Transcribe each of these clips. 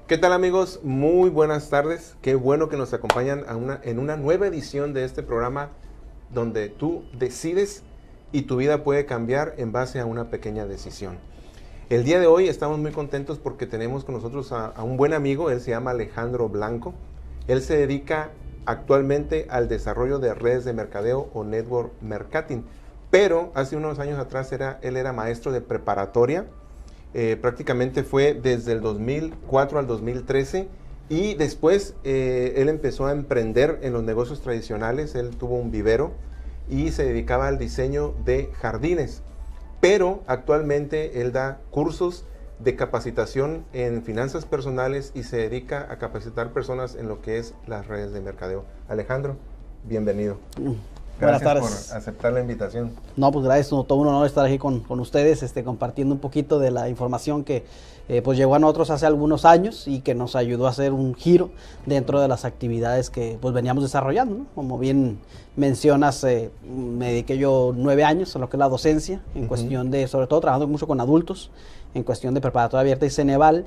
¿Qué tal, amigos? Muy buenas tardes. Qué bueno que nos acompañan en una nueva edición de este programa donde tú decides y tu vida puede cambiar en base a una pequeña decisión. El día de hoy estamos muy contentos porque tenemos con nosotros a un buen amigo. Él se llama Alejandro Blanco. Él se dedica actualmente al desarrollo de redes de mercadeo o network marketing. Pero hace unos años atrás él era maestro de preparatoria. Prácticamente fue desde el 2004 al 2013 y después él empezó a emprender en los negocios tradicionales. Él tuvo un vivero y se dedicaba al diseño de jardines, pero actualmente él da cursos de capacitación en finanzas personales y se dedica a capacitar personas en lo que es las redes de mercadeo. Alejandro, bienvenido. Buenas tardes. Gracias por aceptar la invitación. No, pues gracias, todo un honor estar aquí con ustedes, compartiendo un poquito de la información que pues llegó a nosotros hace algunos años y que nos ayudó a hacer un giro dentro de las actividades que pues veníamos desarrollando, ¿no? Como bien mencionas, me dediqué yo 9 años a lo que es la docencia, en cuestión de, sobre todo trabajando mucho con adultos, en cuestión de preparatoria abierta y Ceneval,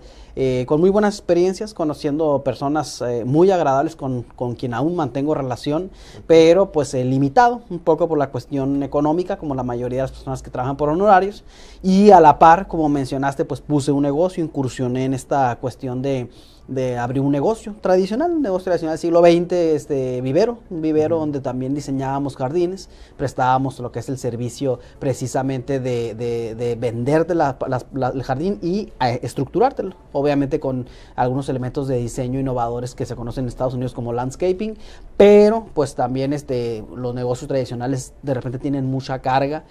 con muy buenas experiencias, conociendo personas muy agradables con quien aún mantengo relación, pero pues limitado un poco por la cuestión económica, como la mayoría de las personas que trabajan por honorarios, y a la par, como mencionaste, pues puse un negocio, incursioné en esta cuestión de abrir un negocio tradicional del siglo XX, un vivero donde también diseñábamos jardines, prestábamos lo que es el servicio precisamente de venderte el jardín y estructurártelo, obviamente con algunos elementos de diseño innovadores que se conocen en Estados Unidos como landscaping, pero pues también los negocios tradicionales de repente tienen mucha carga,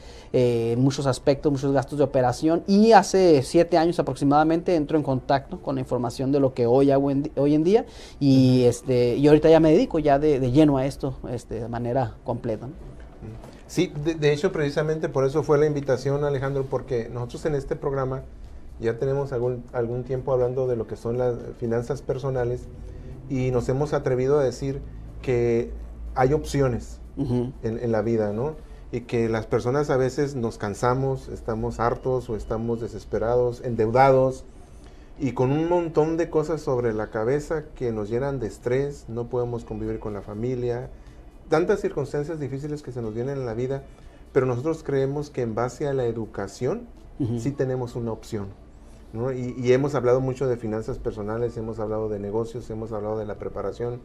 muchos aspectos, muchos gastos de operación, y hace 7 años aproximadamente entro en contacto con la información de lo que hoy hago hoy en día, y ahorita ya me dedico ya de lleno a esto de manera completa, ¿no? Sí, de hecho precisamente por eso fue la invitación, Alejandro, porque nosotros en este programa ya tenemos algún tiempo hablando de lo que son las finanzas personales y nos hemos atrevido a decir que hay opciones en la vida, ¿no? Y que las personas a veces nos cansamos, estamos hartos o estamos desesperados, endeudados y con un montón de cosas sobre la cabeza que nos llenan de estrés, no podemos convivir con la familia, tantas circunstancias difíciles que se nos vienen en la vida, pero nosotros creemos que en base a la educación sí tenemos una opción, ¿no? Y hemos hablado mucho de finanzas personales, hemos hablado de negocios, hemos hablado de la preparación,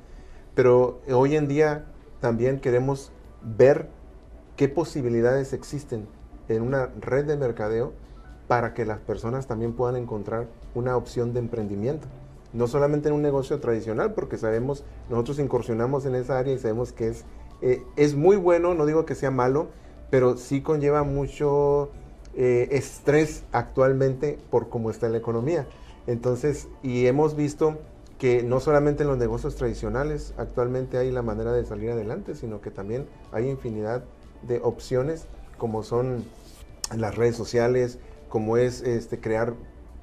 pero hoy en día también queremos ver qué posibilidades existen en una red de mercadeo para que las personas también puedan encontrar una opción de emprendimiento. No solamente en un negocio tradicional, porque sabemos, nosotros incursionamos en esa área y sabemos que es muy bueno, no digo que sea malo, pero sí conlleva mucho estrés actualmente por cómo está la economía. Entonces, y hemos visto que no solamente en los negocios tradicionales actualmente hay la manera de salir adelante, sino que también hay infinidad de opciones como son las redes sociales, como es crear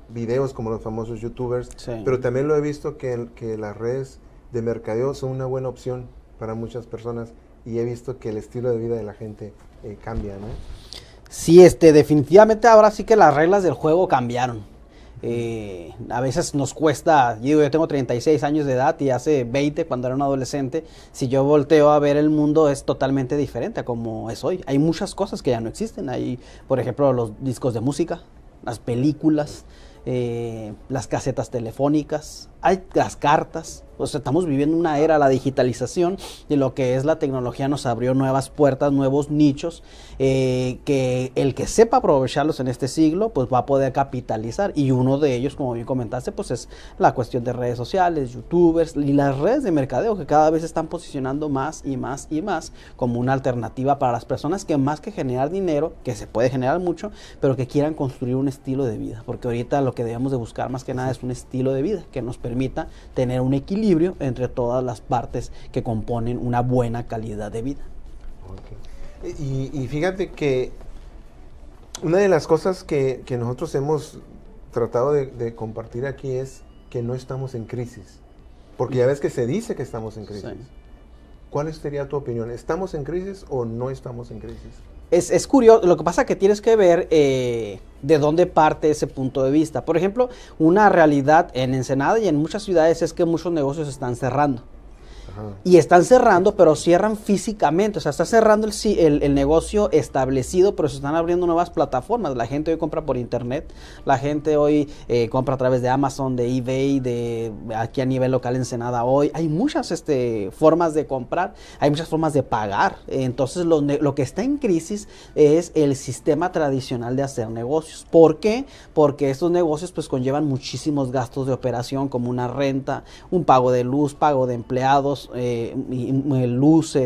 videos como los famosos youtubers, sí. Pero también lo he visto que las redes de mercadeo son una buena opción para muchas personas y he visto que el estilo de vida de la gente cambia, ¿no? Sí, definitivamente ahora sí que las reglas del juego cambiaron. A veces nos cuesta, yo tengo 36 años de edad y hace 20 cuando era un adolescente, si yo volteo a ver el mundo es totalmente diferente a como es hoy. Hay muchas cosas que ya no existen, hay por ejemplo los discos de música, las películas, las casetas telefónicas, hay las cartas. O sea, estamos viviendo una era, la digitalización de lo que es la tecnología nos abrió nuevas puertas, nuevos nichos, que el que sepa aprovecharlos en este siglo, pues va a poder capitalizar. Y uno de ellos, como bien comentaste, pues es la cuestión de redes sociales, youtubers y las redes de mercadeo que cada vez están posicionando más y más y más como una alternativa para las personas que más que generar dinero, que se puede generar mucho, pero que quieran construir un estilo de vida. Porque ahorita lo que debemos de buscar más que nada es un estilo de vida que nos permita tener un equilibrio entre todas las partes que componen una buena calidad de vida. Okay. Y fíjate que una de las cosas que nosotros hemos tratado de compartir aquí es que no estamos en crisis, porque ya ves que se dice que estamos en crisis. Sí. ¿Cuál sería tu opinión? ¿Estamos en crisis o no estamos en crisis? Es curioso, lo que pasa es que tienes que ver de dónde parte ese punto de vista. Por ejemplo, una realidad en Ensenada y en muchas ciudades es que muchos negocios están cerrando. Ajá. Y están cerrando, pero cierran físicamente. O sea, está cerrando el negocio establecido, pero se están abriendo nuevas plataformas. La gente hoy compra por internet. La gente hoy compra a través de Amazon, de eBay, de aquí a nivel local en Ensenada hoy. Hay muchas formas de comprar, hay muchas formas de pagar. Entonces, lo que está en crisis es el sistema tradicional de hacer negocios. ¿Por qué? Porque estos negocios pues conllevan muchísimos gastos de operación, como una renta, un pago de luz, pago de empleados, luz,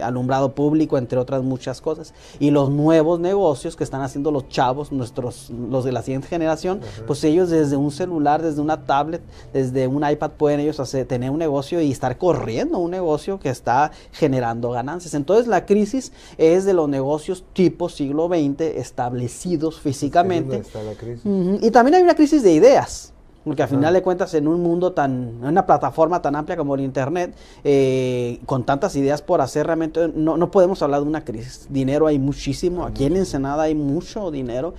alumbrado público, entre otras muchas cosas. Y los nuevos negocios que están haciendo los chavos, los de la siguiente generación, Ajá. pues ellos desde un celular, desde una tablet, desde un iPad pueden ellos tener un negocio y estar corriendo un negocio que está generando ganancias. Entonces la crisis es de los negocios tipo siglo XX establecidos físicamente. Está la crisis. Y también hay una crisis de ideas. Porque al final de cuentas, en un mundo en una plataforma tan amplia como el internet, con tantas ideas por hacer, realmente no podemos hablar de una crisis. Dinero hay muchísimo, aquí en Ensenada hay mucho dinero,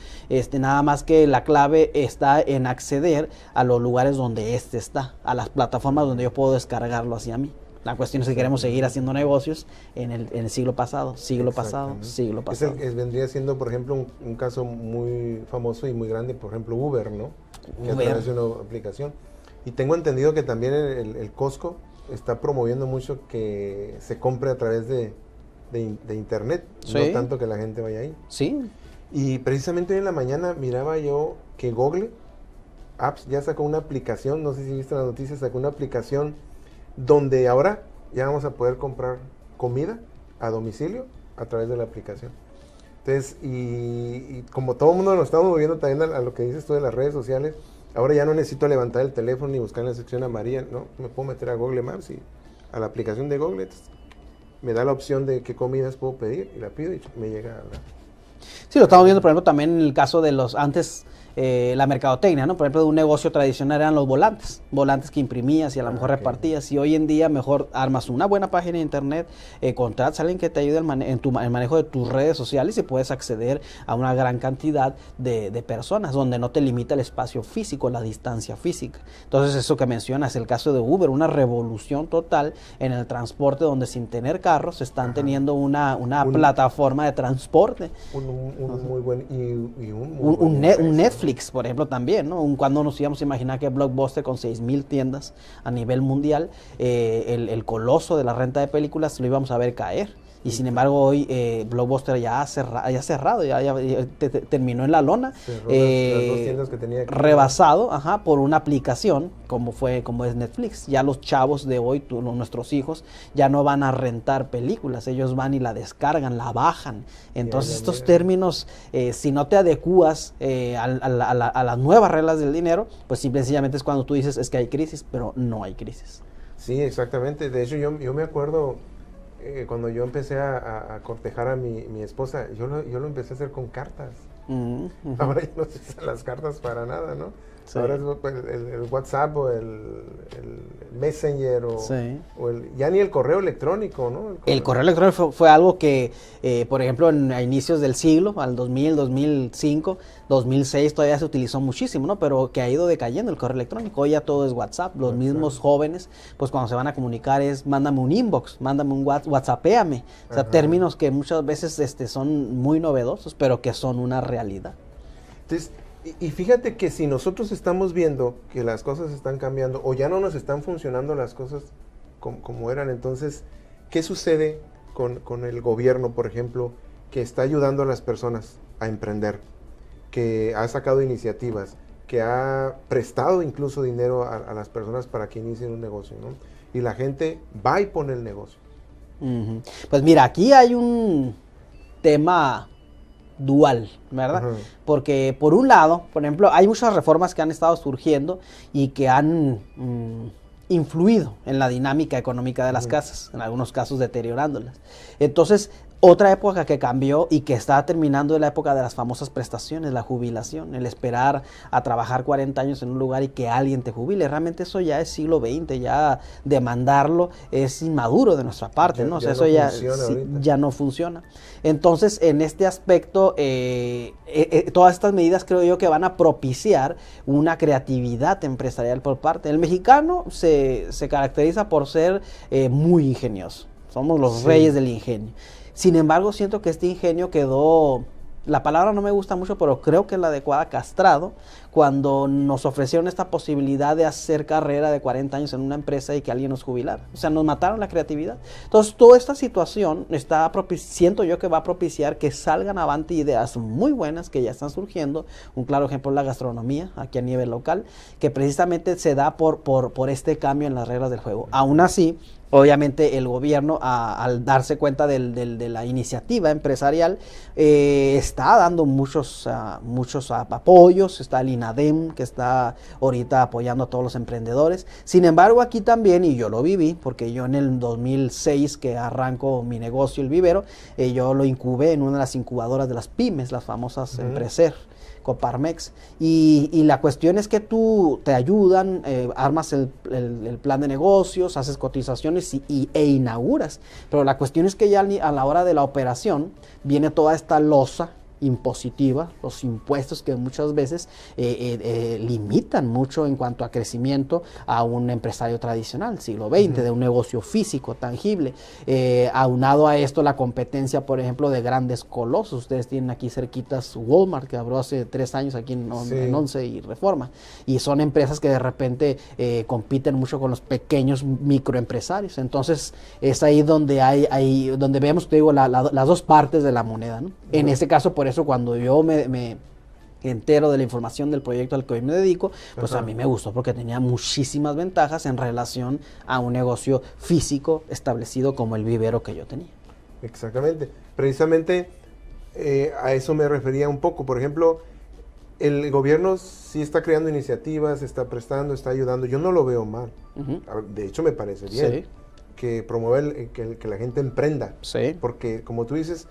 nada más que la clave está en acceder a los lugares donde está, a las plataformas donde yo puedo descargarlo hacia mí. La cuestión es que queremos seguir haciendo negocios en el siglo pasado. Vendría siendo, por ejemplo, un caso muy famoso y muy grande, por ejemplo, Uber, ¿no? Que a través de una aplicación. Y tengo entendido que también el Costco está promoviendo mucho que se compre a través de internet, sí. No tanto que la gente vaya ahí. Sí. Y precisamente hoy en la mañana miraba yo que Google Apps ya sacó una aplicación, no sé si viste la noticia, sacó una aplicación donde ahora ya vamos a poder comprar comida a domicilio a través de la aplicación. Entonces, y como todo el mundo nos estamos moviendo también a lo que dices tú de las redes sociales, ahora ya no necesito levantar el teléfono ni buscar en la sección amarilla, ¿no? Me puedo meter a Google Maps y a la aplicación de Google me da la opción de qué comidas puedo pedir y la pido y me llega. Sí, lo estamos viendo, por ejemplo, también en el caso de los antes... la mercadotecnia, ¿no? Por ejemplo, de un negocio tradicional eran los volantes que imprimías y a lo mejor repartías, y hoy en día mejor armas una buena página de internet, contratas a alguien que te ayude en el manejo de tus redes sociales y puedes acceder a una gran cantidad de personas, donde no te limita el espacio físico, la distancia física. Entonces, eso que mencionas, el caso de Uber, una revolución total en el transporte, donde sin tener carros están teniendo una plataforma de transporte. Un muy buen un Netflix, por ejemplo, también, ¿no? Cuando nos íbamos a imaginar que Blockbuster, con 6,000 tiendas a nivel mundial, el coloso de la renta de películas lo íbamos a ver caer. Y sin embargo hoy Blockbuster ya ha cerrado, ya terminó en la lona, las dos tiendas que tenía aquí, rebasado por una aplicación como es Netflix. Ya los chavos de hoy, nuestros hijos, ya no van a rentar películas, ellos van y la descargan, la bajan. Entonces estos términos, si no te adecuas a las nuevas reglas del dinero, pues simplemente es cuando tú dices es que hay crisis, pero no hay crisis. Sí, exactamente. De hecho, yo me acuerdo... cuando yo empecé a cortejar a mi esposa, yo lo empecé a hacer con cartas. Ahora ya no se usan las cartas para nada, ¿no? Sí. Ahora es el WhatsApp o el Messenger ya ni el correo electrónico, ¿no? El correo electrónico fue algo que, por ejemplo, a inicios del siglo, al 2000, 2005, 2006, todavía se utilizó muchísimo, ¿no? Pero que ha ido decayendo el correo electrónico. Hoy ya todo es WhatsApp. Los mismos jóvenes, pues cuando se van a comunicar es mándame un inbox, mándame un WhatsAppéame. O sea, términos que muchas veces son muy novedosos, pero que son una realidad. Entonces, y fíjate que si nosotros estamos viendo que las cosas están cambiando o ya no nos están funcionando las cosas como eran, entonces, ¿qué sucede con el gobierno, por ejemplo, que está ayudando a las personas a emprender, que ha sacado iniciativas, que ha prestado incluso dinero a las personas para que inicien un negocio, ¿no? Y la gente va y pone el negocio? Pues mira, aquí hay un tema dual, ¿verdad? Porque por un lado, por ejemplo, hay muchas reformas que han estado surgiendo y que han influido en la dinámica económica de las casas, en algunos casos deteriorándolas. Entonces, Otra época que cambió y que está terminando es la época de las famosas prestaciones, la jubilación, el esperar a trabajar 40 años en un lugar y que alguien te jubile. Realmente eso ya es siglo XX, ya demandarlo es inmaduro de nuestra parte, ¿no? O sea, eso ya no funciona. Entonces, en este aspecto, todas estas medidas creo yo que van a propiciar una creatividad empresarial por parte. El mexicano se caracteriza por ser muy ingenioso. Somos los reyes del ingenio. Sin embargo, siento que este ingenio quedó, la palabra no me gusta mucho, pero creo que es la adecuada, castrado, cuando nos ofrecieron esta posibilidad de hacer carrera de 40 años en una empresa y que alguien nos jubilara. O sea, nos mataron la creatividad. Entonces, toda esta situación siento yo que va a propiciar que salgan avante ideas muy buenas que ya están surgiendo. Un claro ejemplo es la gastronomía, aquí a nivel local, que precisamente se da por este cambio en las reglas del juego. Aún así, obviamente el gobierno, al darse cuenta de la iniciativa empresarial, está dando muchos apoyos. Está el INADEM, que está ahorita apoyando a todos los emprendedores. Sin embargo, aquí también, y yo lo viví, porque yo en el 2006 que arranco mi negocio, el vivero, yo lo incubé en una de las incubadoras de las pymes, las famosas Emprecer, Coparmex, y la cuestión es que tú te ayudan, armas el plan de negocios, haces cotizaciones e inauguras, pero la cuestión es que ya a la hora de la operación viene toda esta losa impositiva, los impuestos que muchas veces limitan mucho en cuanto a crecimiento a un empresario tradicional, siglo XX, de un negocio físico, tangible. Aunado a esto, la competencia, por ejemplo, de grandes colosos. Ustedes tienen aquí cerquitas Walmart, que abrió hace 3 años aquí en Once y Reforma, y son empresas que de repente compiten mucho con los pequeños microempresarios. Entonces, es ahí donde donde vemos, te digo, las dos partes de la moneda, ¿no? En este caso, por eso cuando yo me entero de la información del proyecto al que hoy me dedico, pues a mí me gustó porque tenía muchísimas ventajas en relación a un negocio físico establecido como el vivero que yo tenía. Exactamente. Precisamente a eso me refería un poco. Por ejemplo, el gobierno sí está creando iniciativas, está prestando, está ayudando. Yo no lo veo mal. De hecho, me parece bien que promueva que la gente emprenda. Porque, como tú dices,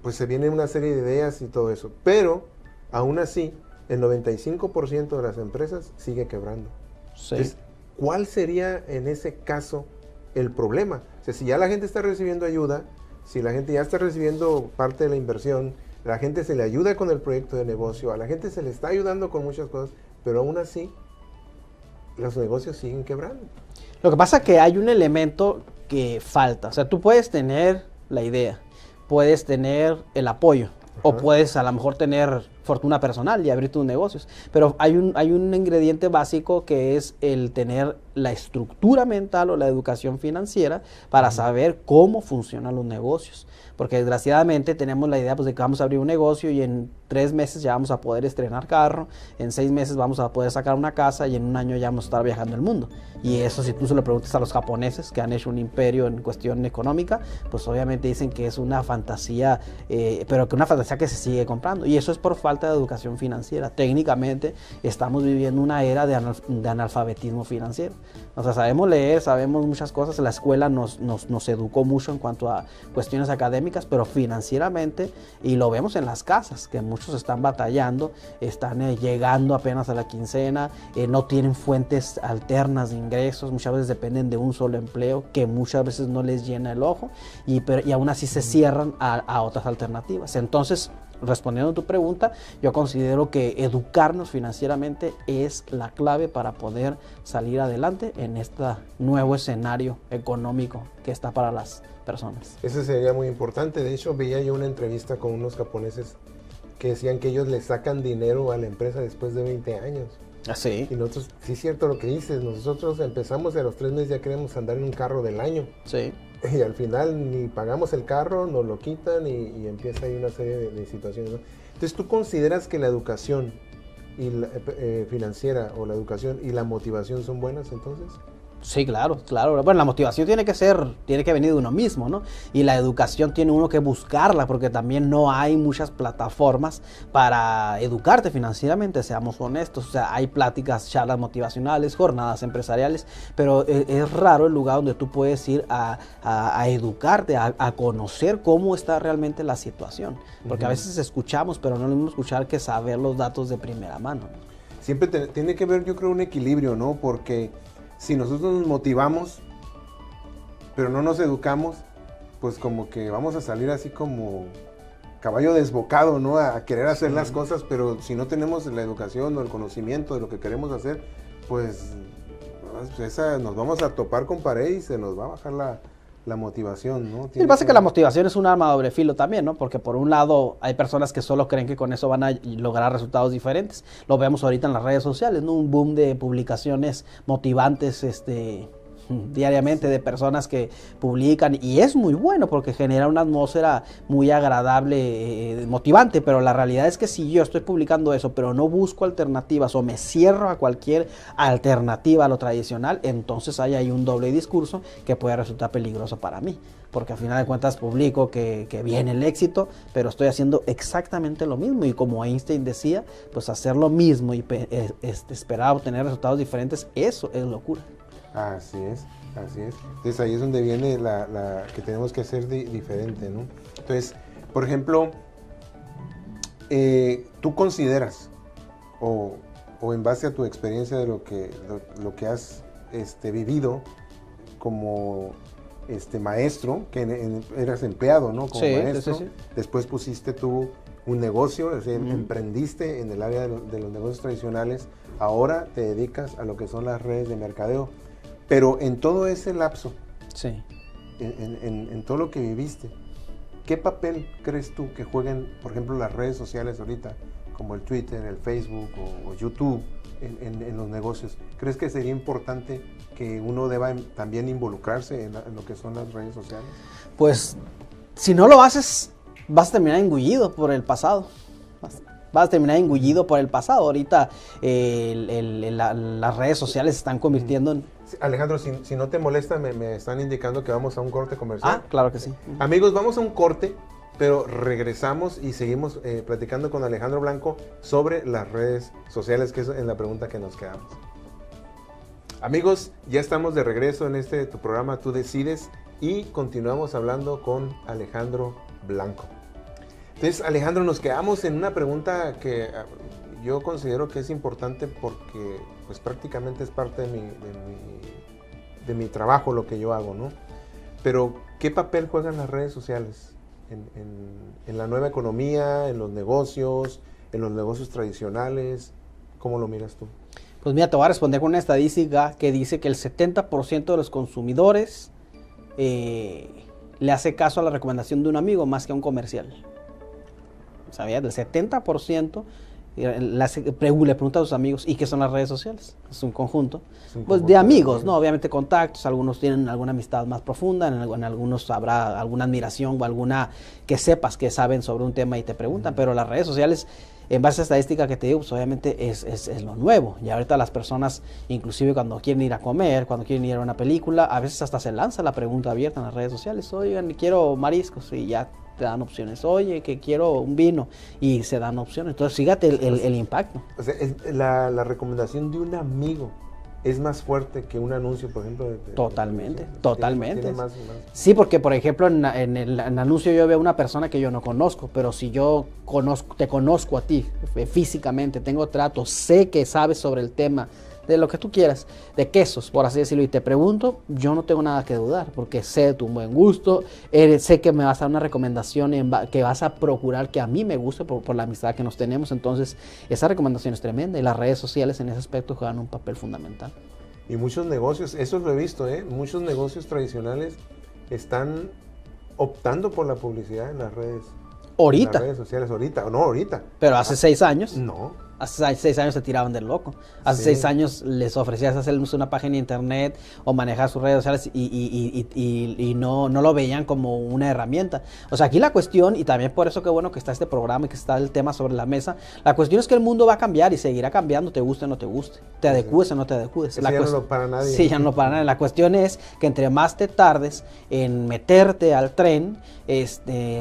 pues se viene una serie de ideas y todo eso, pero aún así el 95% de las empresas sigue quebrando. Entonces, ¿cuál sería en ese caso el problema? O sea, si ya la gente está recibiendo ayuda, si la gente ya está recibiendo parte de la inversión, la gente se le ayuda con el proyecto de negocio, a la gente se le está ayudando con muchas cosas, pero aún así los negocios siguen quebrando. Lo que pasa es que hay un elemento que falta. O sea, tú puedes tener la idea, puedes tener el apoyo, o puedes a lo mejor tener fortuna personal y abrir tus negocios, pero hay un ingrediente básico que es el tener la estructura mental o la educación financiera para saber cómo funcionan los negocios, porque desgraciadamente tenemos la idea pues, de que vamos a abrir un negocio y en 3 meses ya vamos a poder estrenar carro, en 6 meses vamos a poder sacar una casa y en 1 año ya vamos a estar viajando el mundo. Y eso, si tú se lo preguntas a los japoneses que han hecho un imperio en cuestión económica, pues obviamente dicen que es una fantasía, pero que una fantasía que se sigue comprando, y eso es por falta de educación financiera. Técnicamente estamos viviendo una era de analfabetismo financiero. O sea, sabemos leer, sabemos muchas cosas, la escuela nos educó mucho en cuanto a cuestiones académicas, pero financieramente, y lo vemos en las casas, que muchos están batallando, están llegando apenas a la quincena, no tienen fuentes alternas de ingresos, muchas veces dependen de un solo empleo que muchas veces no les llena el ojo, y aún así se cierran a otras alternativas. Entonces, respondiendo a tu pregunta, yo considero que educarnos financieramente es la clave para poder salir adelante en este nuevo escenario económico que está para las personas. Eso sería muy importante. De hecho, veía yo una entrevista con unos japoneses que decían que ellos le sacan dinero a la empresa después de 20 años. ¿Sí? Y nosotros, sí es cierto lo que dices, nosotros empezamos y a los 3 meses ya queremos andar en un carro del año. Sí. Y al final ni pagamos el carro, nos lo quitan y empieza ahí una serie de situaciones, ¿no? Entonces, ¿tú consideras que la educación y financiera o la educación y la motivación son buenas entonces? Sí, claro, claro. Bueno, la motivación tiene que venir de uno mismo, ¿no? Y la educación tiene uno que buscarla, porque también no hay muchas plataformas para educarte financieramente, seamos honestos. O sea, hay pláticas, charlas motivacionales, jornadas empresariales, pero es raro el lugar donde tú puedes ir a educarte, a conocer cómo está realmente la situación. Porque a veces escuchamos, pero no es lo mismo escuchar que saber los datos de primera mano, ¿no? Siempre tiene que ver, yo creo, un equilibrio, ¿no? Porque si nosotros nos motivamos, pero no nos educamos, pues como que vamos a salir así como caballo desbocado, ¿no? A querer hacer las cosas, pero si no tenemos la educación o el conocimiento de lo que queremos hacer, pues nos vamos a topar con pared y se nos va a bajar la motivación, ¿no? Y pasa que la motivación es un arma de doble filo también, ¿no? Porque por un lado hay personas que solo creen que con eso van a lograr resultados diferentes. Lo vemos ahorita en las redes sociales, ¿no? Un boom de publicaciones motivantes, diariamente, de personas que publican, y es muy bueno porque genera una atmósfera muy agradable, motivante, pero la realidad es que si yo estoy publicando eso pero no busco alternativas o me cierro a cualquier alternativa a lo tradicional, entonces hay ahí un doble discurso que puede resultar peligroso para mí, porque al final de cuentas publico que viene el éxito, pero estoy haciendo exactamente lo mismo, y como Einstein decía, pues hacer lo mismo y esperar obtener resultados diferentes, eso es locura. Así es, así es. Entonces ahí es donde viene la que tenemos que hacer diferente, ¿no? Entonces, por ejemplo, tú consideras, o en base a tu experiencia de lo que has vivido como maestro, que eras empleado, ¿no? Como maestro, sí. Después pusiste tú un negocio, es decir, emprendiste en el área de los negocios tradicionales, ahora te dedicas a lo que son las redes de mercadeo. Pero en todo ese lapso, sí, en todo lo que viviste, ¿qué papel crees tú que jueguen, por ejemplo, las redes sociales ahorita, como el Twitter, el Facebook o YouTube, en los negocios? ¿Crees que sería importante que uno deba también involucrarse en lo que son las redes sociales? Pues, si no lo haces, vas a terminar engullido por el pasado. Vas a terminar engullido por el pasado. Ahorita las redes sociales se están convirtiendo en... Alejandro, si no te molesta, me están indicando que vamos a un corte comercial. Ah, claro que sí. Amigos, vamos a un corte, pero regresamos y seguimos platicando con Alejandro Blanco sobre las redes sociales, que es en la pregunta que nos quedamos. Amigos, ya estamos de regreso en tu programa Tú Decides, y continuamos hablando con Alejandro Blanco. Entonces, Alejandro, nos quedamos en una pregunta que yo considero que es importante porque pues prácticamente es parte de mi trabajo, lo que yo hago, ¿no? Pero, ¿qué papel juegan las redes sociales en la nueva economía, en los negocios tradicionales? ¿Cómo lo miras tú? Pues mira, te voy a responder con una estadística que dice que el 70% de los consumidores le hace caso a la recomendación de un amigo más que a un comercial. ¿Sabías? Del 70% le pregunta a sus amigos, ¿y qué son las redes sociales? Es un conjunto, pues de amigos, ¿no? Obviamente contactos, algunos tienen alguna amistad más profunda, en algunos habrá alguna admiración o alguna que sepas que saben sobre un tema y te preguntan, pero las redes sociales, en base a estadística que te digo, pues obviamente es lo nuevo. Y ahorita las personas, inclusive cuando quieren ir a comer, cuando quieren ir a una película, a veces hasta se lanza la pregunta abierta en las redes sociales, oigan, quiero mariscos, y ya te dan opciones, oye, que quiero un vino, y se dan opciones. Entonces, fíjate el impacto. O sea, la recomendación de un amigo es más fuerte que un anuncio, por ejemplo. Totalmente. Tiene más. Sí, porque, por ejemplo, en el anuncio yo veo a una persona que yo no conozco, pero si yo te conozco a ti físicamente, tengo trato, sé que sabes sobre el tema de lo que tú quieras, de quesos, por así decirlo, y te pregunto, yo no tengo nada que dudar, porque sé de tu buen gusto, sé que me vas a dar una recomendación que vas a procurar que a mí me guste por la amistad que nos tenemos. Entonces, esa recomendación es tremenda, y las redes sociales en ese aspecto juegan un papel fundamental. Y muchos negocios, eso lo he visto, muchos negocios tradicionales están optando por la publicidad en las redes. Ahorita. En las redes sociales, ahorita. Pero hace 6 años. No. Hace 6 años se tiraban del loco. Hace 6 años les ofrecías hacerles una página de internet o manejar sus redes sociales y no lo veían como una herramienta. O sea, aquí la cuestión, y también por eso qué bueno que está este programa y que está el tema sobre la mesa, la cuestión es que el mundo va a cambiar y seguirá cambiando, te guste o no te guste, te adecues o no te adecues. Ya no lo para nadie. Sí, ya no lo para nadie. La cuestión es que entre más te tardes en meterte al tren,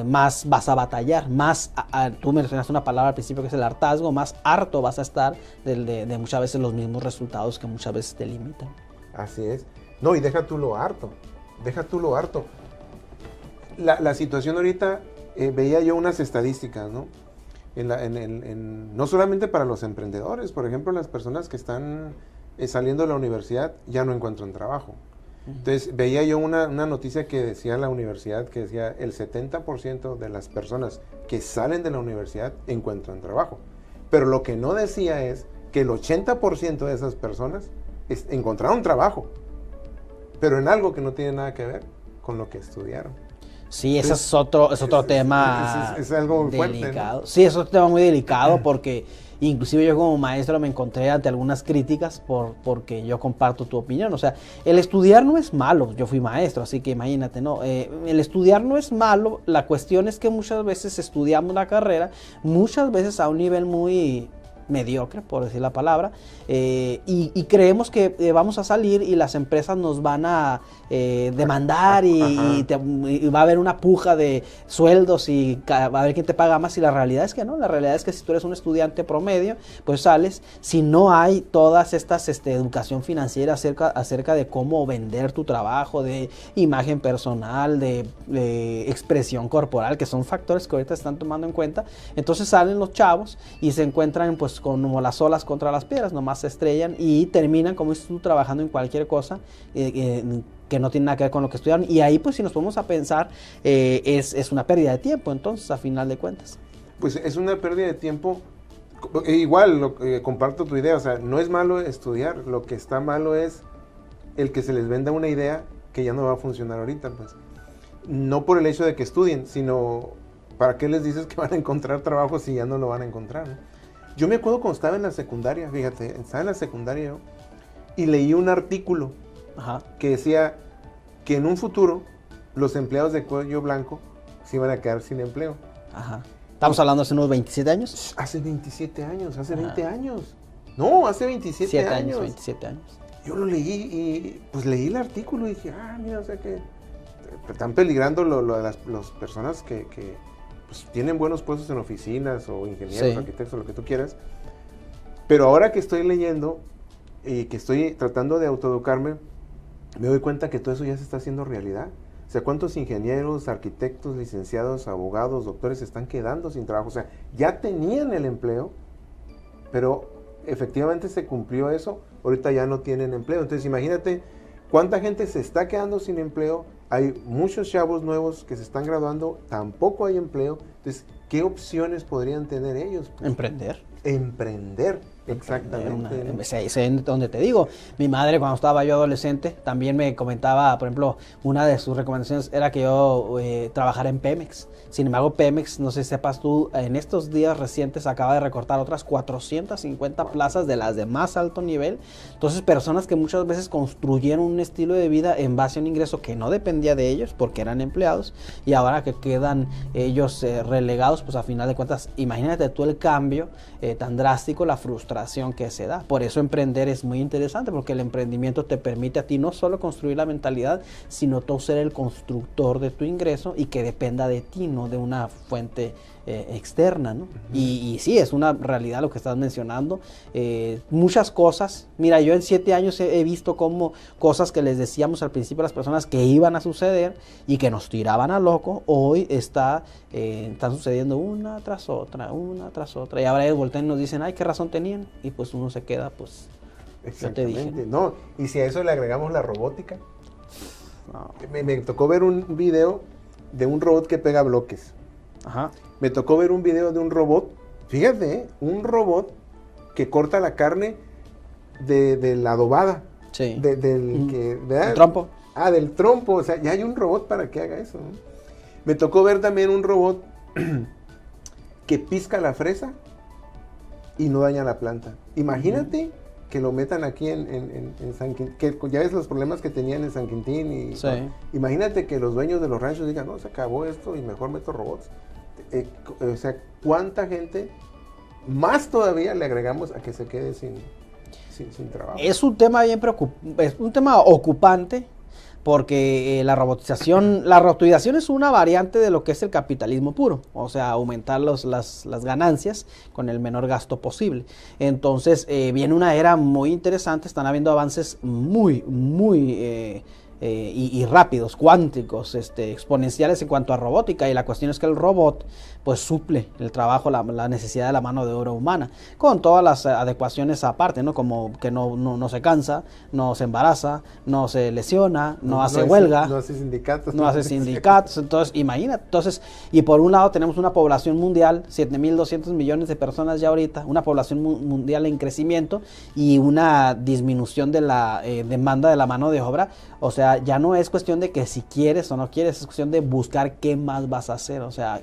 más vas a batallar, más, tú mencionaste una palabra al principio que es el hartazgo, más harto vas a estar de muchas veces los mismos resultados que muchas veces te limitan. Así es. No, y deja tú lo harto. La situación ahorita, veía yo unas estadísticas, ¿no? No solamente para los emprendedores, por ejemplo, las personas que están saliendo de la universidad ya no encuentran trabajo. Entonces, veía yo una noticia que decía la universidad, que decía el 70% de las personas que salen de la universidad encuentran trabajo. Pero lo que no decía es que el 80% de esas personas encontraron trabajo, pero en algo que no tiene nada que ver con lo que estudiaron. Sí, ese es otro tema es algo muy delicado. Fuerte, ¿no? Sí, es otro tema muy delicado porque inclusive yo como maestro me encontré ante algunas críticas porque yo comparto tu opinión. O sea, el estudiar no es malo, yo fui maestro, así que imagínate, ¿no? El estudiar no es malo, la cuestión es que muchas veces estudiamos la carrera, muchas veces a un nivel muy mediocre, por decir la palabra, y creemos que vamos a salir y las empresas nos van a demandar y va a haber una puja de sueldos y va a ver quién te paga más, y la realidad es que no, la realidad es que si tú eres un estudiante promedio, pues sales, si no hay todas estas educación financiera acerca de cómo vender tu trabajo, de imagen personal, de expresión corporal, que son factores que ahorita están tomando en cuenta, entonces salen los chavos y se encuentran pues como las olas contra las piedras, nomás se estrellan y terminan, como dices tú, trabajando en cualquier cosa que no tiene nada que ver con lo que estudiaron, y ahí pues si nos ponemos a pensar es una pérdida de tiempo, entonces, a final de cuentas. Pues es una pérdida de tiempo. Igual, comparto tu idea, o sea, no es malo estudiar, lo que está malo es el que se les venda una idea que ya no va a funcionar ahorita, pues. No por el hecho de que estudien, sino ¿para qué les dices que van a encontrar trabajo si ya no lo van a encontrar, ¿no? Yo me acuerdo cuando estaba en la secundaria, fíjate, estaba en la secundaria yo, y leí un artículo que decía que en un futuro los empleados de cuello blanco se iban a quedar sin empleo. Ajá. ¿Estamos hablando hace unos 27 años? Hace 27 años, hace 20 años. No, hace 27 años. 27 años. Yo lo leí y pues leí el artículo y dije, mira, o sea que están peligrando las personas que pues, tienen buenos puestos en oficinas o ingenieros, arquitectos, lo que tú quieras. Pero ahora que estoy leyendo y que estoy tratando de autoeducarme, me doy cuenta que todo eso ya se está haciendo realidad. O sea, ¿cuántos ingenieros, arquitectos, licenciados, abogados, doctores se están quedando sin trabajo? O sea, ya tenían el empleo, pero efectivamente se cumplió eso, ahorita ya no tienen empleo. Entonces, imagínate cuánta gente se está quedando sin empleo. Hay muchos chavos nuevos que se están graduando, tampoco hay empleo. Entonces, ¿qué opciones podrían tener ellos? Pues, Emprender, exactamente. Es donde te digo, mi madre cuando estaba yo adolescente también me comentaba, por ejemplo, una de sus recomendaciones era que yo trabajara en Pemex. Sin embargo, Pemex, no sé si sepas tú, en estos días recientes acaba de recortar otras 450 plazas de las de más alto nivel. Entonces, personas que muchas veces construyeron un estilo de vida en base a un ingreso que no dependía de ellos porque eran empleados, y ahora que quedan ellos relegados, pues a final de cuentas, imagínate tú el cambio tan drástico, la frustración que se da. Por eso emprender es muy interesante, porque el emprendimiento te permite a ti no solo construir la mentalidad, sino tú ser el constructor de tu ingreso y que dependa de ti, no de una fuente externa, ¿no? Y sí, es una realidad lo que estás mencionando. Muchas cosas, mira, yo en 7 años he visto cómo cosas que les decíamos al principio a las personas que iban a suceder y que nos tiraban a loco, hoy están sucediendo una tras otra, y ahora ellos voltean y nos dicen, ay, qué razón tenían, y pues uno se queda, pues, exactamente, yo te dije. No, y si a eso le agregamos la robótica, no. Me tocó ver un video de un robot que pega bloques. Ajá. Me tocó ver un video de un robot, fíjate, un robot que corta la carne de la adobada. Sí. ¿Verdad? ¿El trompo? Del trompo, o sea, ya hay un robot para que haga eso, ¿no? Me tocó ver también un robot que pizca la fresa y no daña la planta. Imagínate que lo metan aquí en San Quintín, que ya ves los problemas que tenían en San Quintín. Y, sí. Imagínate que los dueños de los ranchos digan, no, se acabó esto y mejor meto robots. O sea, ¿cuánta gente más todavía le agregamos a que se quede sin trabajo? Es un tema bien es un tema ocupante, porque la robotización es una variante de lo que es el capitalismo puro, o sea, aumentar las ganancias con el menor gasto posible. Entonces viene una era muy interesante, están habiendo avances muy y rápidos, cuánticos, exponenciales en cuanto a robótica, y la cuestión es que el robot pues suple el trabajo, la necesidad de la mano de obra humana, con todas las adecuaciones aparte, ¿no? Como que no se cansa, no se embaraza, no se lesiona, no hace huelga, no hace sindicatos. No hace sindicatos, entonces imagínate, y por un lado tenemos una población mundial, 7.200 millones de personas ya ahorita, una población mundial en crecimiento y una disminución de la demanda de la mano de obra. O sea, ya no es cuestión de que si quieres o no quieres, es cuestión de buscar qué más vas a hacer. O sea,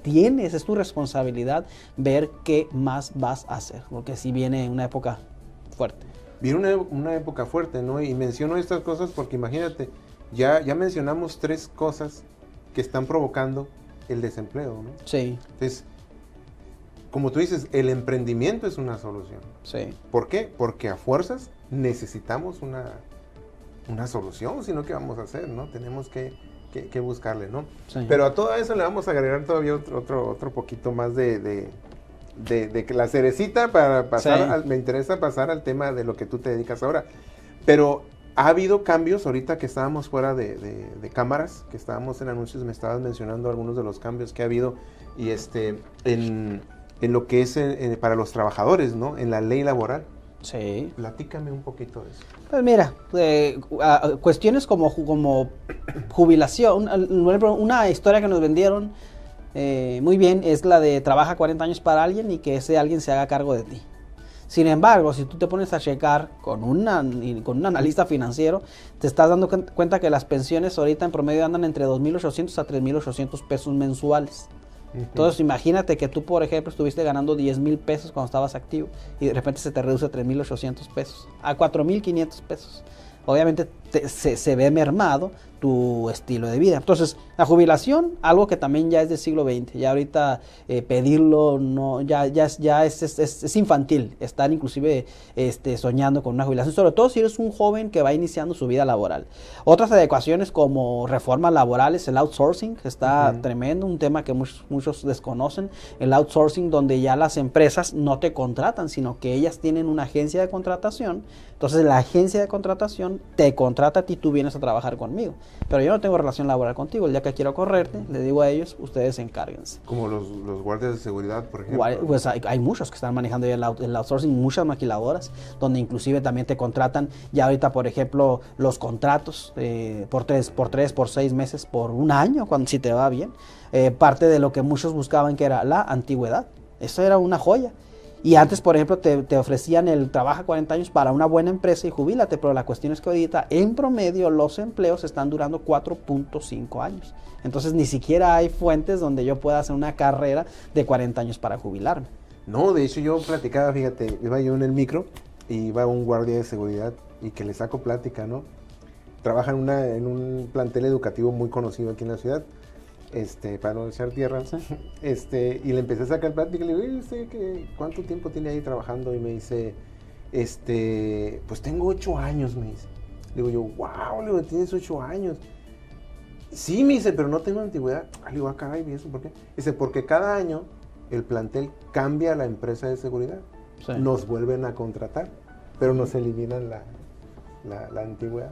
es tu responsabilidad ver qué más vas a hacer, porque si viene una época fuerte. Viene una época fuerte, ¿no? Y menciono estas cosas porque imagínate, ya mencionamos 3 cosas que están provocando el desempleo, ¿no? Sí. Entonces, como tú dices, el emprendimiento es una solución. Sí. ¿Por qué? Porque a fuerzas necesitamos una solución, sino ¿qué vamos a hacer, no? Tenemos que buscarle, ¿no? Sí. Pero a todo eso le vamos a agregar todavía otro poquito más de que la cerecita para pasar, me interesa pasar al tema de lo que tú te dedicas ahora. Pero ha habido cambios, ahorita que estábamos fuera de cámaras, que estábamos en anuncios, me estabas mencionando algunos de los cambios que ha habido y en lo que es para los trabajadores, ¿no? En la ley laboral. Sí. Platícame un poquito de eso. Pues mira, cuestiones como jubilación, una historia que nos vendieron muy bien es la de trabaja 40 años para alguien y que ese alguien se haga cargo de ti. Sin embargo, si tú te pones a checar con un analista financiero, te estás dando cuenta que las pensiones ahorita en promedio andan entre 2.800 a 3.800 pesos mensuales. Entonces imagínate que tú, por ejemplo, estuviste ganando 10,000 pesos cuando estabas activo y de repente se te reduce a 3.800 pesos, a 4.500 pesos. Obviamente se ve mermado tu estilo de vida. Entonces, la jubilación, algo que también ya es del siglo XX. Ya ahorita pedirlo no, ya es infantil. Están inclusive soñando con una jubilación, sobre todo si eres un joven que va iniciando su vida laboral. Otras adecuaciones como reformas laborales, el outsourcing, está tremendo, un tema que muchos desconocen. El outsourcing, donde ya las empresas no te contratan, sino que ellas tienen una agencia de contratación. Entonces, la agencia de contratación te contrata a ti, tú vienes a trabajar conmigo. Pero yo no tengo relación laboral contigo. El día que quiero correrte, le digo a ellos, ustedes encárguense. Como los guardias de seguridad, por ejemplo. Pues hay muchos que están manejando ya el outsourcing, muchas maquiladoras, donde inclusive también te contratan. Ya ahorita, por ejemplo, los contratos por 6 meses, por un año, si te va bien. Parte de lo que muchos buscaban, que era la antigüedad. Eso era una joya. Y antes, por ejemplo, te ofrecían el trabaja 40 años para una buena empresa y jubílate, pero la cuestión es que ahorita, en promedio, los empleos están durando 4.5 años. Entonces, ni siquiera hay fuentes donde yo pueda hacer una carrera de 40 años para jubilarme. No, de hecho, yo platicaba, fíjate, iba yo en el micro y iba un guardia de seguridad y que le saco plática, ¿no? Trabaja en un plantel educativo muy conocido aquí en la ciudad. Para no echar tierra, y le empecé a sacar plática y le digo, ¿cuánto tiempo tiene ahí trabajando? Y me dice, pues tengo 8 años, me dice. Le digo yo, wow, le digo, tienes 8 años. Sí, me dice, pero no tengo antigüedad. Le digo, caray, ¿y eso por qué? Dice, porque cada año el plantel cambia a la empresa de seguridad. Sí. Nos vuelven a contratar, pero nos eliminan la antigüedad.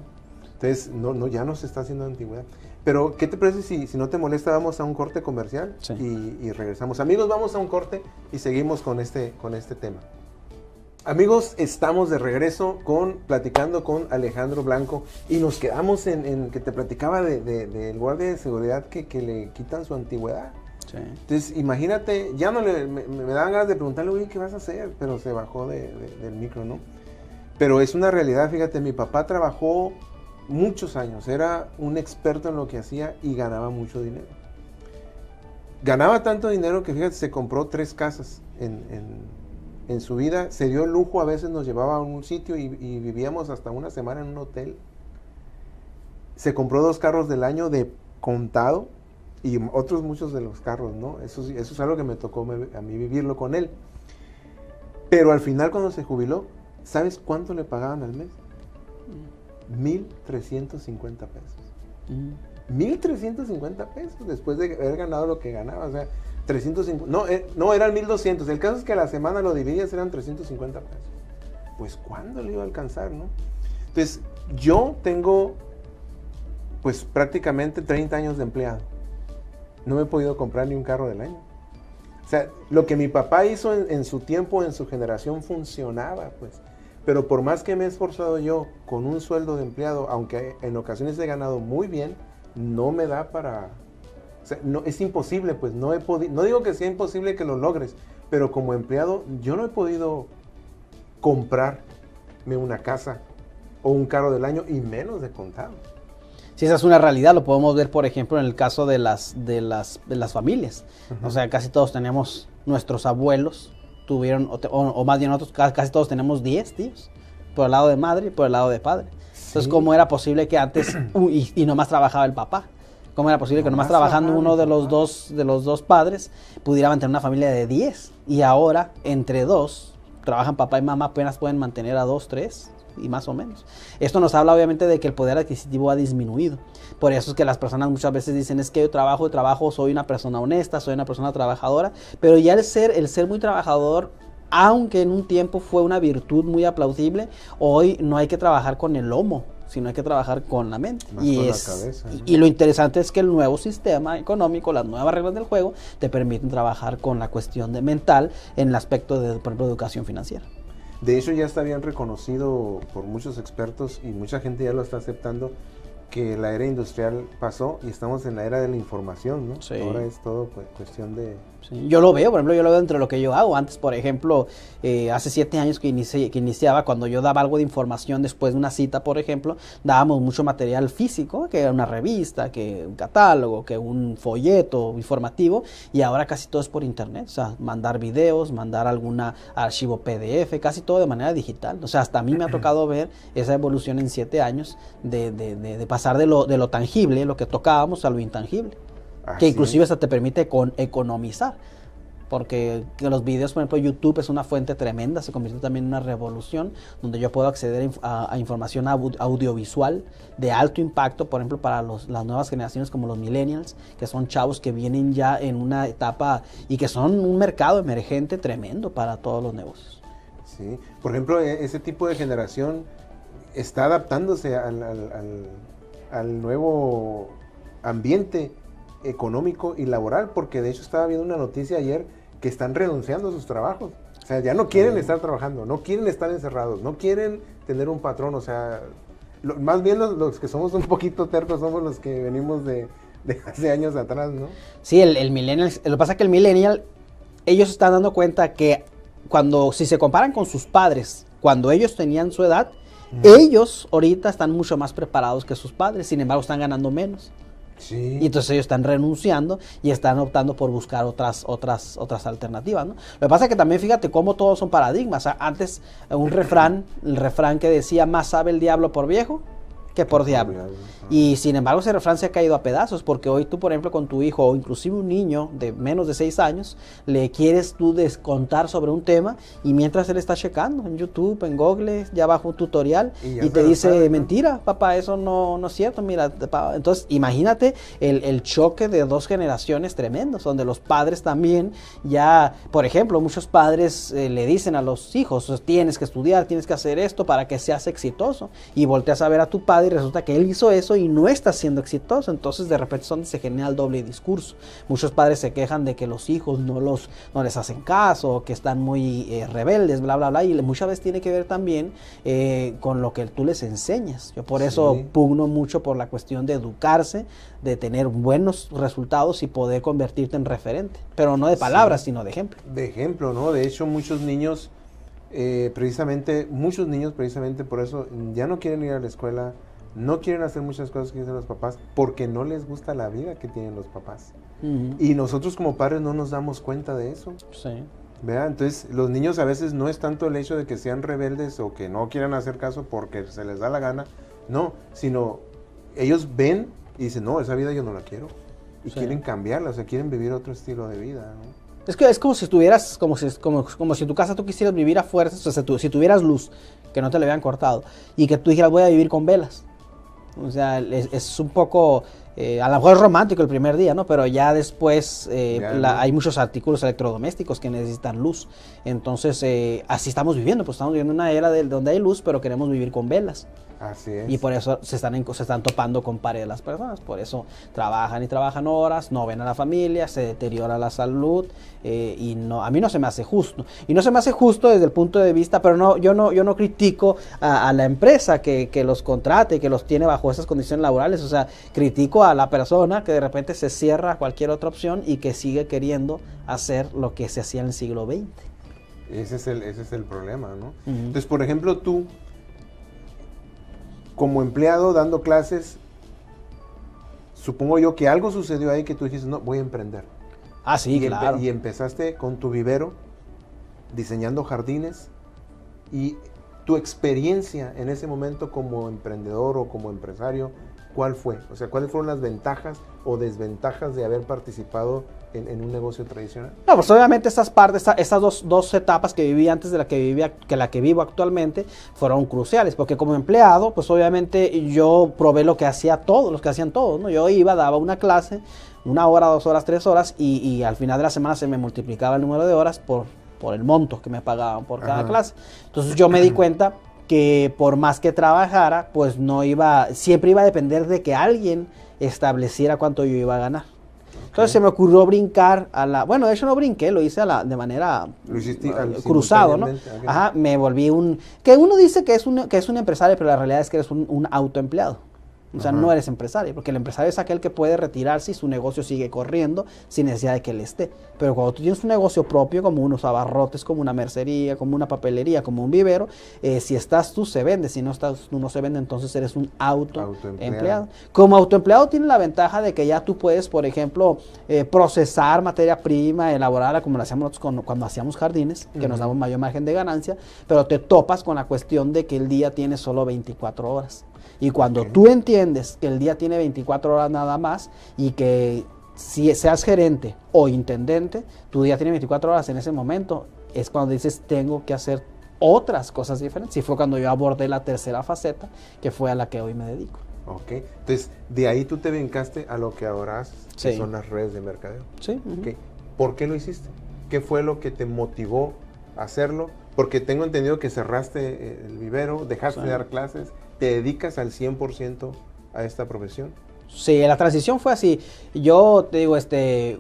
Entonces, ya no se está haciendo antigüedad. Pero, ¿qué te parece si no te molesta, vamos a un corte comercial? Sí. y regresamos? Amigos, vamos a un corte y seguimos con este tema. Amigos, estamos de regreso platicando con Alejandro Blanco y nos quedamos en que te platicaba del guardia de seguridad que le quitan su antigüedad. Sí. Entonces, imagínate, ya no me daban ganas de preguntarle, oye, ¿qué vas a hacer? Pero se bajó del micro, ¿no? Pero es una realidad, fíjate, mi papá trabajó muchos años, era un experto en lo que hacía y ganaba mucho dinero. Ganaba tanto dinero que, fíjate, se compró 3 casas en su vida, se dio el lujo, a veces nos llevaba a un sitio y vivíamos hasta una semana en un hotel. Se compró 2 carros del año de contado y otros muchos de los carros, ¿no? Eso es algo que me tocó a mí vivirlo con él. Pero al final, cuando se jubiló, ¿sabes cuánto le pagaban al mes? 1,350 pesos. 1,350 pesos después de haber ganado lo que ganaba. O sea, 350, no, eran 1,200. El caso es que a la semana lo dividías, eran 350 pesos. Pues, ¿cuándo le iba a alcanzar, no? Entonces, yo tengo, pues, prácticamente 30 años de empleado. No me he podido comprar ni un carro del año. O sea, lo que mi papá hizo en su tiempo, en su generación, funcionaba, pues. Pero por más que me he esforzado yo con un sueldo de empleado, aunque en ocasiones he ganado muy bien, no me da para... O sea, no, es imposible, pues, no digo que sea imposible que lo logres, pero como empleado yo no he podido comprarme una casa o un carro del año y menos de contado. Sí, esa es una realidad, lo podemos ver, por ejemplo, en el caso de las familias. Uh-huh. O sea, casi todos tenemos, nuestros abuelos tuvieron, o más bien nosotros casi todos tenemos 10 tíos, por el lado de madre y por el lado de padre. Entonces, sí. ¿Cómo era posible que antes, y nomás trabajaba el papá? ¿Cómo era posible que nomás trabajando uno de los dos padres pudiera mantener una familia de 10? Y ahora, entre 2, trabajan papá y mamá, apenas pueden mantener a 2, 3 y más o menos. Esto nos habla obviamente de que el poder adquisitivo ha disminuido. Por eso es que las personas muchas veces dicen, es que yo trabajo, soy una persona honesta, soy una persona trabajadora, pero ya el ser muy trabajador, aunque en un tiempo fue una virtud muy aplaudible, hoy no hay que trabajar con el lomo, sino hay que trabajar con la mente. Más con la cabeza, ¿no? Y lo interesante es que el nuevo sistema económico, las nuevas reglas del juego, te permiten trabajar con la cuestión de mental en el aspecto de, por ejemplo, educación financiera. De hecho, ya está bien reconocido por muchos expertos y mucha gente ya lo está aceptando, que la era industrial pasó y estamos en la era de la información, ¿no? Sí. Ahora es todo cuestión de... Sí. Yo lo veo, por ejemplo, entre lo que yo hago. Antes, por ejemplo, hace 7 años que iniciaba, cuando yo daba algo de información después de una cita, por ejemplo, dábamos mucho material físico, que era una revista, que un catálogo, que un folleto informativo, y ahora casi todo es por internet. O sea, mandar videos, mandar algún archivo PDF, casi todo de manera digital. O sea, hasta a mí me ha tocado ver esa evolución en 7 años de pasar de lo tangible, lo que tocábamos, a lo intangible. Así que inclusive hasta te permite economizar, porque los videos, por ejemplo, YouTube es una fuente tremenda, se convirtió también en una revolución, donde yo puedo acceder a información audiovisual de alto impacto, por ejemplo, para las nuevas generaciones como los millennials, que son chavos que vienen ya en una etapa y que son un mercado emergente tremendo para todos los negocios. Sí, por ejemplo, ese tipo de generación está adaptándose al nuevo ambiente económico y laboral, porque de hecho estaba viendo una noticia ayer que están renunciando a sus trabajos. O sea, ya no quieren estar trabajando, no quieren estar encerrados, no quieren tener un patrón. O sea, más bien los que somos un poquito tercos somos los que venimos de hace años atrás, ¿no? Sí, el millennial, lo que pasa es que el millennial, ellos están dando cuenta que si se comparan con sus padres, cuando ellos tenían su edad, ellos ahorita están mucho más preparados que sus padres, sin embargo están ganando menos. Sí. Y entonces ellos están renunciando y están optando por buscar otras alternativas, ¿no? Lo que pasa es que también fíjate cómo todos son paradigmas. O sea, antes el refrán que decía, más sabe el diablo por viejo que por diablo. Y sin embargo ese refrán se ha caído a pedazos, porque hoy tú, por ejemplo, con tu hijo o inclusive un niño de menos de 6 años, le quieres tú descontar sobre un tema y mientras él está checando en YouTube, en Google, ya bajo un tutorial y te dice, sabe, ¿no? Mentira, papá, eso no es cierto, mira, papá. Entonces imagínate el choque de 2 generaciones tremendos, donde los padres también ya, por ejemplo, muchos padres le dicen a los hijos, tienes que estudiar, tienes que hacer esto para que seas exitoso, y volteas a ver a tu padre y resulta que él hizo eso y no está siendo exitoso. Entonces de repente se genera el doble discurso. Muchos padres se quejan de que los hijos no les hacen caso, que están muy rebeldes, bla bla bla, y muchas veces tiene que ver también con lo que tú les enseñas. Yo por eso pugno mucho por la cuestión de educarse, de tener buenos resultados y poder convertirte en referente, pero no de palabras, sino de ejemplo. De ejemplo, ¿no? De hecho, muchos niños precisamente por eso ya no quieren ir a la escuela, no quieren hacer muchas cosas que dicen los papás, porque no les gusta la vida que tienen los papás. Y nosotros como padres no nos damos cuenta de eso. Sí. ¿Verdad? Entonces, los niños a veces no es tanto el hecho de que sean rebeldes o que no quieran hacer caso porque se les da la gana, no, sino ellos ven y dicen, no, esa vida yo no la quiero. Y quieren cambiarla, o sea, quieren vivir otro estilo de vida, ¿no? Es que es como si estuvieras, como si en tu casa tú quisieras vivir a fuerzas, o sea, si tuvieras luz, que no te le habían cortado, y que tú dijeras, voy a vivir con velas. O sea, es un poco, a lo mejor es romántico el primer día, ¿no? Pero ya después hay muchos artículos electrodomésticos que necesitan luz. Entonces, así estamos viviendo, pues estamos viviendo una era donde hay luz, pero queremos vivir con velas. Así es. Y por eso se están topando con pared las personas. Por eso trabajan y trabajan horas, no ven a la familia, se deteriora la salud y no, a mí no se me hace justo. Y no se me hace justo desde el punto de vista, pero yo no critico a la empresa que los contrate, que los tiene bajo esas condiciones laborales. O sea, critico a la persona que de repente se cierra a cualquier otra opción y que sigue queriendo hacer lo que se hacía en el siglo XX. Ese es el problema, ¿no? Entonces, por ejemplo, tú, como empleado dando clases, supongo yo que algo sucedió ahí que tú dijiste, no, voy a emprender. Ah, sí, claro. Y empezaste con tu vivero, diseñando jardines, y tu experiencia en ese momento como emprendedor o como empresario, ¿cuál fue? O sea, ¿cuáles fueron las ventajas o desventajas de haber participado en un negocio tradicional? No, pues obviamente estas dos etapas que viví antes de la que vivo actualmente fueron cruciales, porque como empleado, pues obviamente yo probé lo que hacían todos, ¿no? Yo iba, daba una clase, 1 hora, 2 horas, 3 horas, y al final de la semana se me multiplicaba el número de horas por el monto que me pagaban por cada clase. Entonces yo me di cuenta que por más que trabajara, pues siempre iba a depender de que alguien estableciera cuánto yo iba a ganar. Entonces se me ocurrió brincar bueno, de hecho no brinqué, lo hice de manera cruzado, ¿no? Ajá, me volví que uno dice que es un empresario, pero la realidad es que eres un autoempleado. O sea, no eres empresario, porque el empresario es aquel que puede retirarse y su negocio sigue corriendo sin necesidad de que él esté. Pero cuando tú tienes un negocio propio, como unos abarrotes, como una mercería, como una papelería, como un vivero, si estás tú, se vende. Si no estás tú, no se vende, entonces eres un autoempleado. Como autoempleado tiene la ventaja de que ya tú puedes, por ejemplo, procesar materia prima, elaborarla como lo hacíamos nosotros cuando hacíamos jardines, que nos damos mayor margen de ganancia, pero te topas con la cuestión de que el día tiene solo 24 horas. Y cuando tú entiendes que el día tiene 24 horas nada más y que si seas gerente o intendente, tu día tiene 24 horas en ese momento, es cuando dices tengo que hacer otras cosas diferentes. Y fue cuando yo abordé la tercera faceta, que fue a la que hoy me dedico. Ok, entonces de ahí tú te brincaste a lo que ahora haces, que son las redes de mercadeo. Sí. Okay. ¿Por qué lo hiciste? ¿Qué fue lo que te motivó a hacerlo? Porque tengo entendido que cerraste el vivero, dejaste de dar clases, ¿te dedicas al 100% a esta profesión? Sí, la transición fue así. Yo te digo,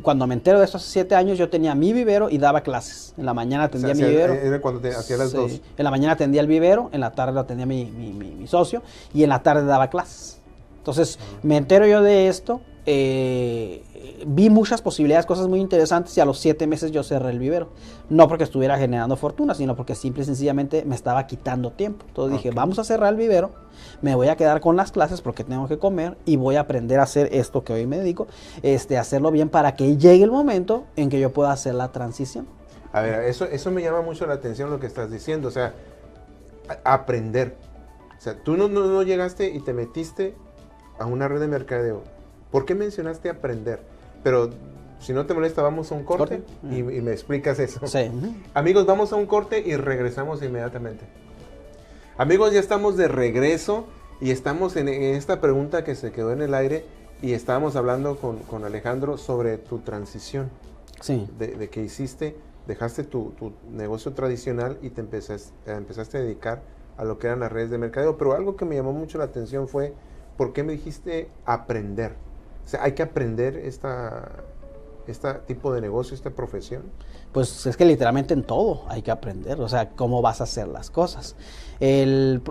cuando me entero de estos 7 años, yo tenía mi vivero y daba clases. En la mañana atendía mi vivero. Era cuando te hacía las dos. En la mañana atendía el vivero, en la tarde lo atendía mi socio y en la tarde daba clases. Entonces, me entero yo de esto, vi muchas posibilidades, cosas muy interesantes, y a los 7 meses yo cerré el vivero. No porque estuviera generando fortuna, sino porque simple y sencillamente me estaba quitando tiempo. Entonces dije, vamos a cerrar el vivero, me voy a quedar con las clases porque tengo que comer y voy a aprender a hacer esto que hoy me dedico, hacerlo bien para que llegue el momento en que yo pueda hacer la transición. A ver, eso me llama mucho la atención lo que estás diciendo, o sea, aprender. O sea, tú no llegaste y te metiste a una red de mercadeo. ¿Por qué mencionaste aprender? Pero si no te molesta, vamos a un corte y me explicas eso. Sí. Amigos, vamos a un corte y regresamos inmediatamente. Amigos, ya estamos de regreso y estamos en esta pregunta que se quedó en el aire y estábamos hablando con Alejandro sobre tu transición. Sí. De que dejaste tu negocio tradicional y te empezaste a dedicar a lo que eran las redes de mercadeo. Pero algo que me llamó mucho la atención fue, ¿por qué me dijiste aprender? O sea, hay que aprender este tipo de negocio, esta profesión. Pues es que literalmente en todo hay que aprender, o sea, cómo vas a hacer las cosas. El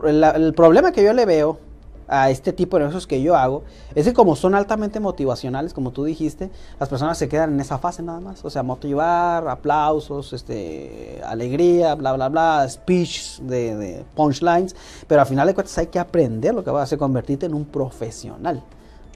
problema que yo le veo a este tipo de negocios que yo hago es que como son altamente motivacionales, como tú dijiste, las personas se quedan en esa fase nada más. O sea, motivar, aplausos, alegría, bla, bla, bla, speech de punchlines, pero al final de cuentas hay que aprender lo que vas a hacer, convertirte en un profesional.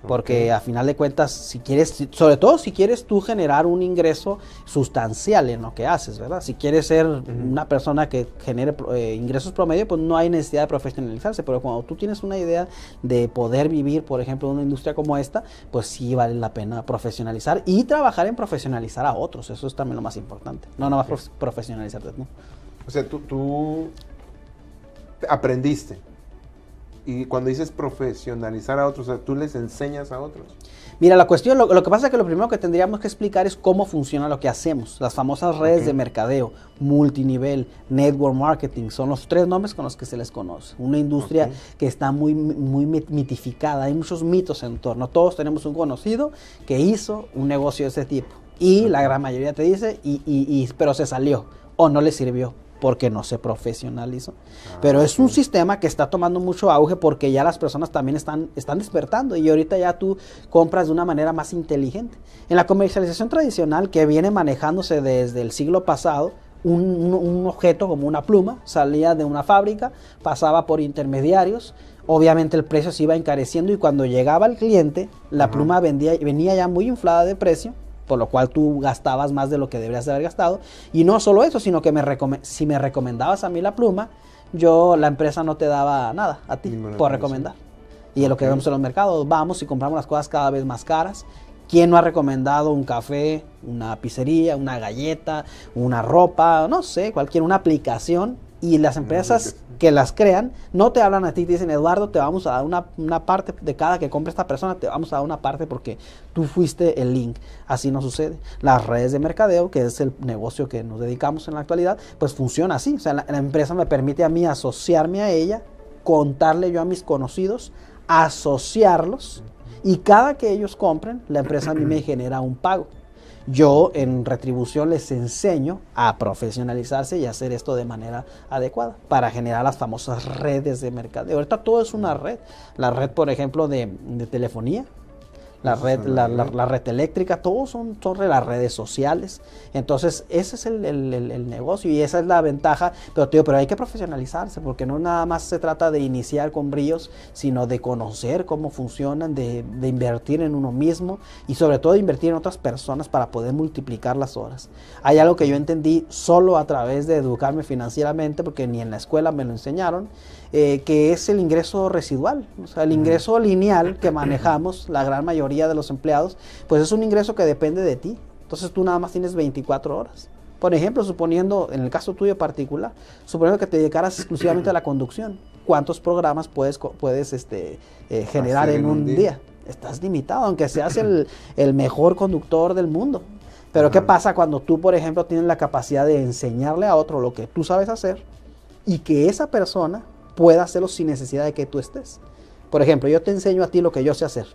Porque a final de cuentas, si quieres, sobre todo si quieres tú generar un ingreso sustancial en lo que haces, ¿verdad? Si quieres ser una persona que genere ingresos promedio, pues no hay necesidad de profesionalizarse. Pero cuando tú tienes una idea de poder vivir, por ejemplo, en una industria como esta, pues sí vale la pena profesionalizar y trabajar en profesionalizar a otros. Eso es también lo más importante. No nada más profesionalizarte, ¿no? O sea, tú aprendiste. Y cuando dices profesionalizar a otros, o sea, tú les enseñas a otros. Mira, la cuestión, lo que pasa es que lo primero que tendríamos que explicar es cómo funciona lo que hacemos. Las famosas redes de mercadeo, multinivel, network marketing, son los 3 nombres con los que se les conoce. Una industria que está muy mitificada, hay muchos mitos en torno. Todos tenemos un conocido que hizo un negocio de ese tipo. Y la gran mayoría te dice, pero se salió o no le sirvió, porque no se profesionalizó. Pero es un sistema que está tomando mucho auge porque ya las personas también están despertando y ahorita ya tú compras de una manera más inteligente. En la comercialización tradicional que viene manejándose desde el siglo pasado, un objeto como una pluma salía de una fábrica, pasaba por intermediarios, obviamente el precio se iba encareciendo y cuando llegaba al cliente, la pluma venía ya muy inflada de precio, por lo cual tú gastabas más de lo que deberías de haber gastado. Y no solo eso, sino que si me recomendabas a mí la pluma, la empresa no te daba nada a ti por recomendar. Y es lo que vemos en los mercados, vamos y compramos las cosas cada vez más caras. ¿Quién no ha recomendado un café, una pizzería, una galleta, una ropa, no sé, una aplicación? Y las empresas que las crean no te hablan a ti, te dicen, Eduardo, te vamos a dar una parte de cada que compre esta persona, te vamos a dar una parte porque tú fuiste el link. Así no sucede. Las redes de mercadeo, que es el negocio que nos dedicamos en la actualidad, pues funciona así. O sea, la empresa me permite a mí asociarme a ella, contarle yo a mis conocidos, asociarlos, y cada que ellos compren, la empresa a mí me genera un pago. Yo en retribución les enseño a profesionalizarse y hacer esto de manera adecuada para generar las famosas redes de mercadeo. Ahorita todo es una red. La red, por ejemplo, de telefonía, la red eléctrica, todos son las redes sociales. Entonces, ese es el negocio y esa es la ventaja. Pero hay que profesionalizarse porque no nada más se trata de iniciar con bríos, sino de conocer cómo funcionan, de invertir en uno mismo y sobre todo de invertir en otras personas para poder multiplicar las horas. Hay algo que yo entendí solo a través de educarme financieramente, porque ni en la escuela me lo enseñaron, que es el ingreso residual. O sea, el ingreso lineal que manejamos la gran mayoría de los empleados, pues es un ingreso que depende de ti. Entonces tú nada más tienes 24 horas. Por ejemplo, suponiendo, en el caso tuyo particular, suponiendo que te dedicaras exclusivamente a la conducción, ¿cuántos programas puedes generar en un día? Estás limitado, aunque seas el mejor conductor del mundo. Pero ¿qué pasa cuando tú, por ejemplo, tienes la capacidad de enseñarle a otro lo que tú sabes hacer y que esa persona pueda hacerlo sin necesidad de que tú estés? Por ejemplo, yo te enseño a ti lo que yo sé hacer.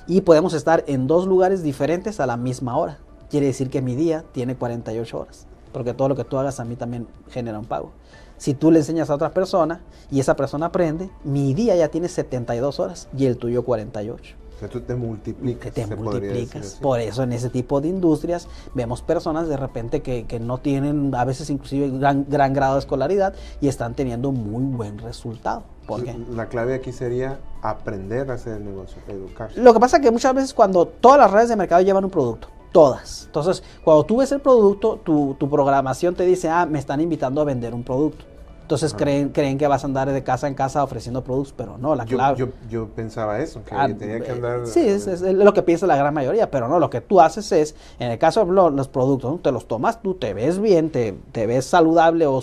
Y podemos estar en 2 lugares diferentes a la misma hora. Quiere decir que mi día tiene 48 horas, porque todo lo que tú hagas a mí también genera un pago. Si tú le enseñas a otra persona y esa persona aprende, mi día ya tiene 72 horas y el tuyo 48. O sea, tú te multiplicas. Por eso en ese tipo de industrias vemos personas de repente que no tienen a veces inclusive gran grado de escolaridad y están teniendo muy buen resultado. ¿Por qué? La clave aquí sería aprender a hacer el negocio, educarse. Lo que pasa es que muchas veces cuando todas las redes de mercado llevan un producto, todas. Entonces, cuando tú ves el producto, tu programación te dice, me están invitando a vender un producto. Entonces creen que vas a andar de casa en casa ofreciendo productos, pero no, la clave... Yo pensaba eso, que tenía que andar... Sí, es lo que piensa la gran mayoría, pero no, lo que tú haces es, en el caso de los productos, ¿no? Te los tomas tú, te ves bien, te ves saludable o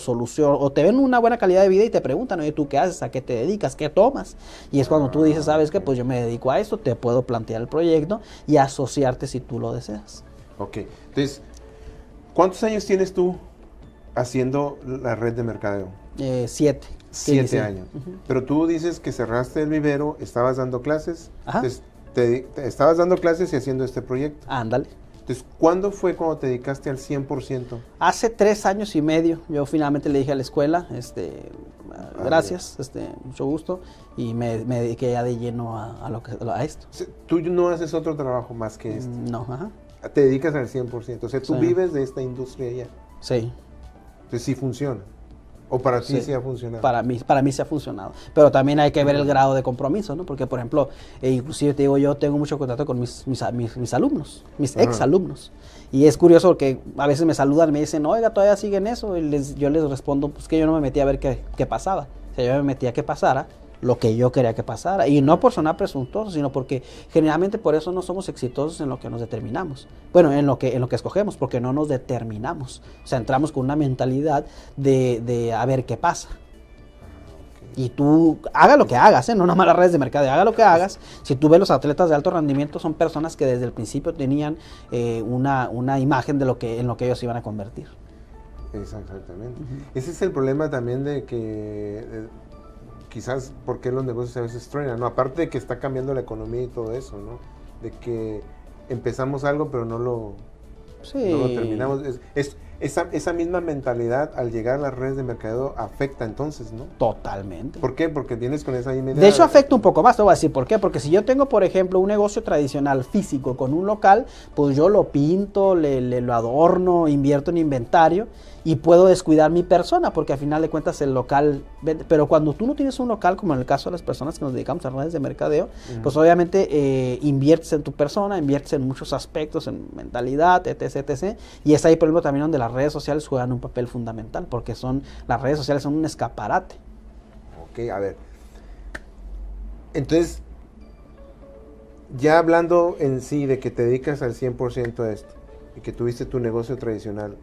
te ven una buena calidad de vida y te preguntan, oye, ¿tú qué haces? ¿A qué te dedicas? ¿Qué tomas? Y es cuando tú dices, ¿sabes qué? Pues yo me dedico a esto, te puedo plantear el proyecto y asociarte si tú lo deseas. Ok, entonces, ¿cuántos años tienes tú haciendo la red de mercadeo? 7. 7 años. Pero tú dices que cerraste el vivero, estabas dando clases. Entonces, estabas dando clases y haciendo este proyecto. Ándale. Entonces, ¿cuándo fue cuando te dedicaste al 100%? Hace 3 años y medio. Yo finalmente le dije a la escuela, gracias, mucho gusto, y me dediqué ya de lleno a esto. ¿Tú no haces otro trabajo más que este? No, Te dedicas al 100%. O sea, tú vives de esta industria ya. Sí. Entonces, sí funciona. ¿O para ti sí ha funcionado? Para mí sí ha funcionado. Pero también hay que ver el grado de compromiso, ¿no? Porque, por ejemplo, inclusive te digo, yo tengo mucho contacto con mis alumnos, mis ex alumnos. Y es curioso porque a veces me saludan y me dicen, oiga, todavía siguen eso. Y yo les respondo, pues que yo no me metí a ver qué pasaba. O sea, yo me metí a que pasara lo que yo quería que pasara. Y no por sonar presuntuoso, sino porque generalmente por eso no somos exitosos en lo que nos determinamos. Bueno, en lo que escogemos, porque no nos determinamos. O sea, entramos con una mentalidad de a ver qué pasa. Y tú, haga lo que hagas, no nada más las redes de mercado, haga lo que hagas. Si tú ves los atletas de alto rendimiento, son personas que desde el principio tenían una imagen de en lo que ellos iban a convertir. Exactamente. Ese es el problema también de que quizás por qué los negocios a veces truenan, ¿no? Aparte de que está cambiando la economía y todo eso, ¿no? De que empezamos algo pero no lo terminamos. Esa misma mentalidad al llegar a las redes de mercadeo afecta entonces, ¿no? Totalmente. ¿Por qué? Porque vienes con esa inmediata. De hecho afecta un poco más, te voy a decir por qué. Porque si yo tengo, por ejemplo, un negocio tradicional físico con un local, pues yo lo pinto, lo adorno, invierto en inventario y puedo descuidar mi persona porque al final de cuentas el local vende. Pero cuando tú no tienes un local, como en el caso de las personas que nos dedicamos a redes de mercadeo, pues obviamente inviertes en tu persona, inviertes en muchos aspectos, en mentalidad, etc. Y es ahí, por ejemplo, también donde las redes sociales juegan un papel fundamental, porque las redes sociales son un escaparate. Ok, a ver. Entonces, ya hablando en sí de que te dedicas al 100% a esto y que tuviste tu negocio tradicional,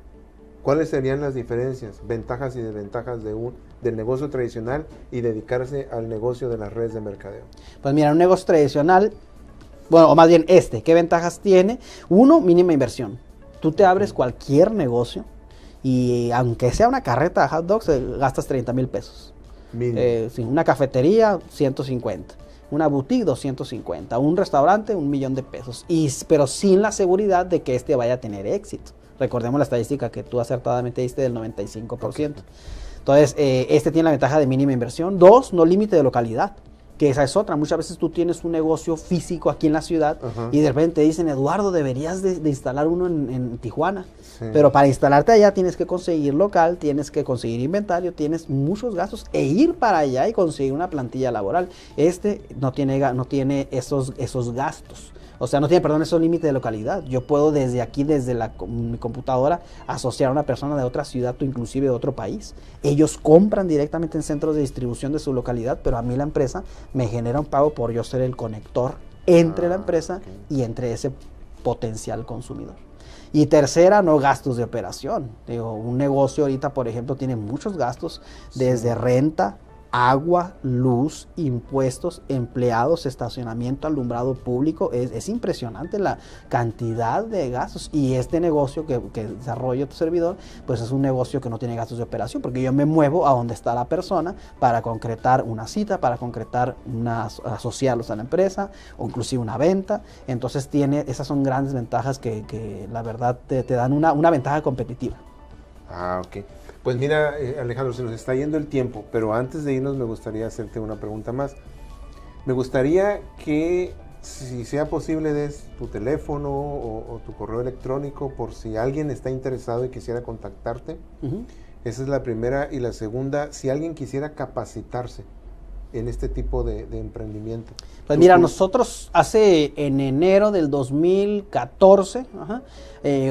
¿cuáles serían las diferencias, ventajas y desventajas del negocio tradicional y dedicarse al negocio de las redes de mercadeo? Pues mira, un negocio tradicional, bueno, o más bien ¿qué ventajas tiene? Uno, mínima inversión. Tú te abres cualquier negocio y aunque sea una carreta de hot dogs, gastas 30,000 pesos. Sí, una cafetería, 150. Una boutique, 250. Un restaurante, 1,000,000 de pesos. Pero sin la seguridad de que vaya a tener éxito. Recordemos la estadística que tú acertadamente diste del 95%. Entonces, tiene la ventaja de mínima inversión. 2, no límite de localidad, que esa es otra. Muchas veces tú tienes un negocio físico aquí en la ciudad y de repente te dicen, Eduardo, deberías de instalar uno en Tijuana. Sí. Pero para instalarte allá tienes que conseguir local, tienes que conseguir inventario, tienes muchos gastos e ir para allá y conseguir una plantilla laboral. No tiene esos gastos. O sea, no tiene, esos límites de localidad. Yo puedo desde aquí, desde mi computadora, asociar a una persona de otra ciudad o inclusive de otro país. Ellos compran directamente en centros de distribución de su localidad, pero a mí la empresa me genera un pago por yo ser el conector entre la empresa y entre ese potencial consumidor. Y tercera, no gastos de operación. Digo, un negocio ahorita, por ejemplo, tiene muchos gastos desde renta, agua, luz, impuestos, empleados, estacionamiento, alumbrado público. Es impresionante la cantidad de gastos. Y este negocio que desarrolla tu servidor, pues es un negocio que no tiene gastos de operación, porque yo me muevo a donde está la persona para concretar una cita, para concretar asociarlos a la empresa o inclusive una venta. Entonces esas son grandes ventajas que la verdad te dan una ventaja competitiva. Ok. Pues mira, Alejandro, se nos está yendo el tiempo, pero antes de irnos me gustaría hacerte una pregunta más. Me gustaría que, si sea posible, des tu teléfono o tu correo electrónico por si alguien está interesado y quisiera contactarte. Esa es la primera. Y la segunda, si alguien quisiera capacitarse en este tipo de emprendimiento. Pues mira, nosotros en enero del 2014,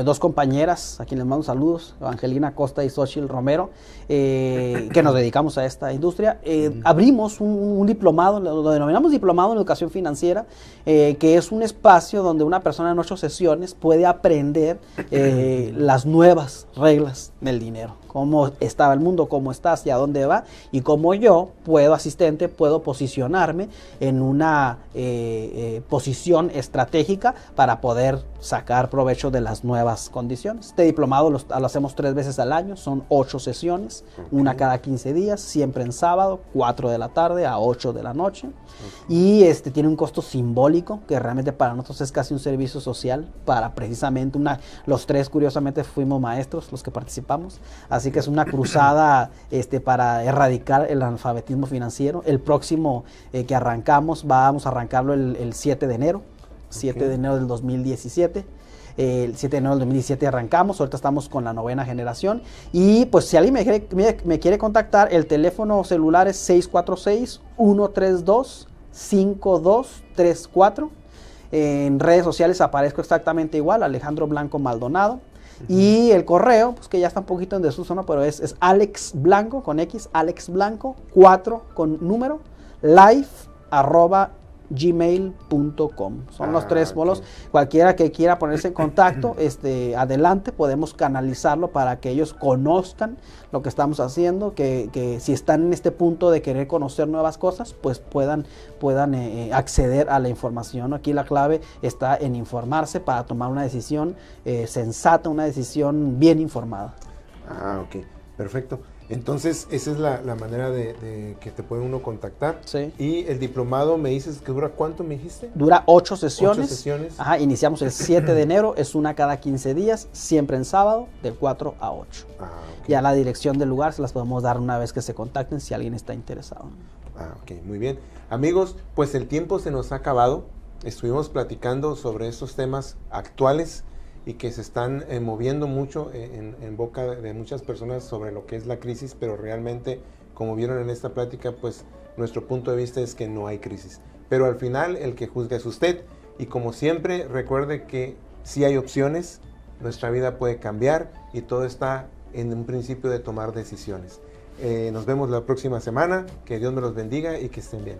dos compañeras, a quienes les mando saludos, Evangelina Costa y Xochitl Romero, que nos dedicamos a esta industria, abrimos un diplomado, lo denominamos diplomado en educación financiera, que es un espacio donde una persona en 8 sesiones puede aprender las nuevas reglas del dinero, cómo estaba el mundo, cómo está, hacia dónde va, y cómo yo puedo posicionarme en una posición estratégica para poder sacar provecho de las nuevas condiciones. Este diplomado lo hacemos 3 veces al año, son 8 sesiones, una cada 15 días, siempre en sábado, 4 de la tarde a 8 de la noche. Y tiene un costo simbólico, que realmente para nosotros es casi un servicio social, para precisamente los 3 curiosamente fuimos maestros los que participamos, así que es una cruzada para erradicar el analfabetismo financiero. El próximo que arrancamos, vamos a arrancarlo el 7 de enero, 7 de enero del 2017. el 7 de enero del 2017 arrancamos, ahorita estamos con la 9ª generación. Y pues si alguien me quiere contactar, el teléfono celular es 646-132-5234. En redes sociales aparezco exactamente igual, Alejandro Blanco Maldonado. Y el correo, pues que ya está un poquito en desuso, ¿no? Pero es Alex Blanco, con X, Alex Blanco, 4 con número, live@gmail.com. Son los 3 bolos. Cualquiera que quiera ponerse en contacto, adelante, podemos canalizarlo para que ellos conozcan lo que estamos haciendo, que si están en este punto de querer conocer nuevas cosas, pues puedan acceder a la información. Aquí la clave está en informarse para tomar una decisión sensata, una decisión bien informada. Ok, perfecto. Entonces, esa es la manera de que te puede uno contactar. Sí. Y el diplomado, me dices que dura, ¿cuánto me dijiste? Dura 8 sesiones. 8 sesiones. Ajá, iniciamos el 7 de enero, es una cada 15 días, siempre en sábado, de 4 a 8. Okay. Ya la dirección del lugar se las podemos dar una vez que se contacten si alguien está interesado. Ok, muy bien. Amigos, pues el tiempo se nos ha acabado. Estuvimos platicando sobre estos temas actuales y que se están moviendo mucho en boca de muchas personas sobre lo que es la crisis, pero realmente, como vieron en esta plática, pues nuestro punto de vista es que no hay crisis. Pero al final el que juzga es usted, y como siempre recuerde que sí hay opciones, nuestra vida puede cambiar y todo está en un principio de tomar decisiones. Nos vemos la próxima semana, que Dios me los bendiga y que estén bien.